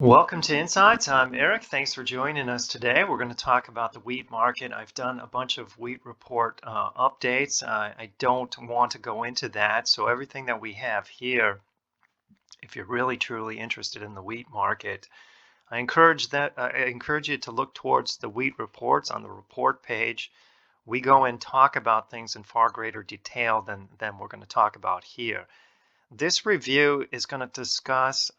Welcome to Insights. I'm Eric. Thanks for joining us today. We're going to talk about the wheat market. I've done a bunch of wheat report updates. I don't want to go into that. So everything that we have here, if you're really truly interested in the wheat market, I encourage you to look towards the wheat reports on the report page. We go and talk about things in far greater detail than we're going to talk about here. This review is going to discuss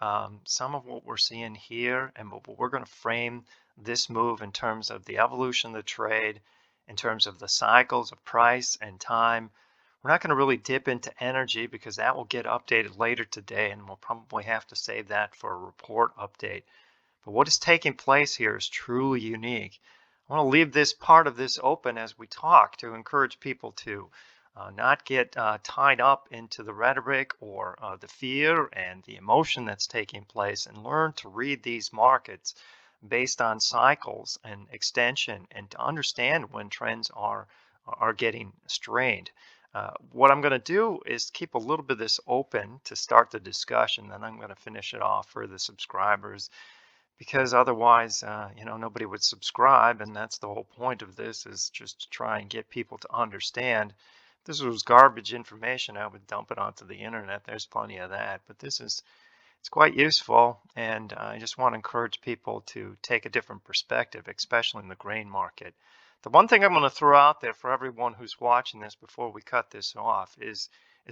some of what we're seeing here, and we're going to frame this move in terms of the evolution of the trade, in terms of the cycles of price and time. We're not going to really dip into energy because that will get updated later today, and we'll probably have to save that for a report update. But what is taking place here is truly unique. I want to leave this part of this open as we talk to encourage people to not get tied up into the rhetoric or the fear and the emotion that's taking place, and learn to read these markets based on cycles and extension, and to understand when trends are getting strained. What I'm going to do is keep a little bit of this open to start the discussion, then I'm going to finish it off for the subscribers, because otherwise, nobody would subscribe, and that's the whole point of this, is just to try and get people to understand. If this was garbage information, I would dump it onto the internet. There's plenty of that, but it's quite useful, and I just want to encourage people to take a different perspective, especially in the grain market. The one thing I'm going to throw out there for everyone who's watching this before we cut this off is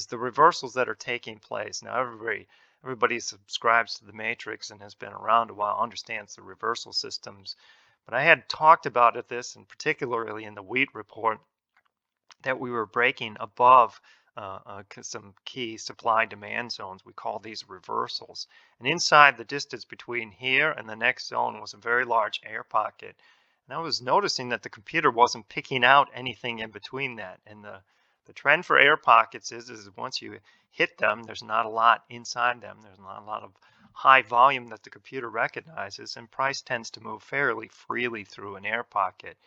the reversals that are taking place. Now, everybody subscribes to the matrix and has been around a while, understands the reversal systems. But I had talked about this, and particularly in the wheat report, that we were breaking above some key supply demand zones. We call these reversals. And inside the distance between here and the next zone was a very large air pocket. And I was noticing that the computer wasn't picking out anything in between that. And the trend for air pockets is once you hit them, there's not a lot inside them. There's not a lot of high volume that the computer recognizes, and price tends to move fairly freely through an air pocket.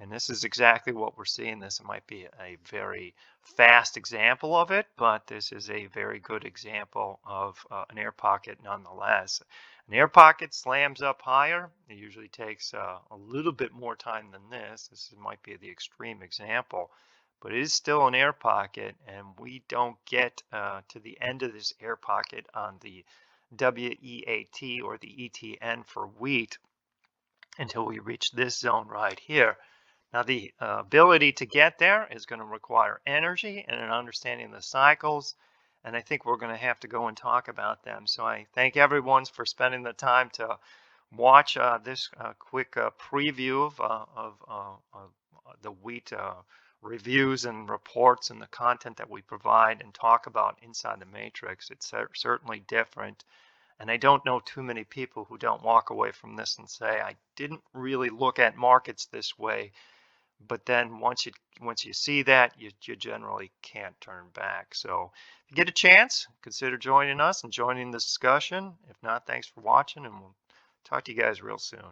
And this is exactly what we're seeing. This might be a very fast example of it, but this is a very good example of an air pocket nonetheless. An air pocket slams up higher. It usually takes a little bit more time than this. This might be the extreme example, but it is still an air pocket, and we don't get to the end of this air pocket on the WEAT or the ETN for wheat until we reach this zone right here. Now, the ability to get there is going to require energy and an understanding of the cycles, and I think we're going to have to go and talk about them. So I thank everyone for spending the time to watch this quick preview of the wheat reviews and reports and the content that we provide and talk about inside the matrix. It's certainly different. And I don't know too many people who don't walk away from this and say, I didn't really look at markets this way. But then once you see that, you generally can't turn back. So if you get a chance, consider joining us and joining the discussion. If not, thanks for watching, and we'll talk to you guys real soon.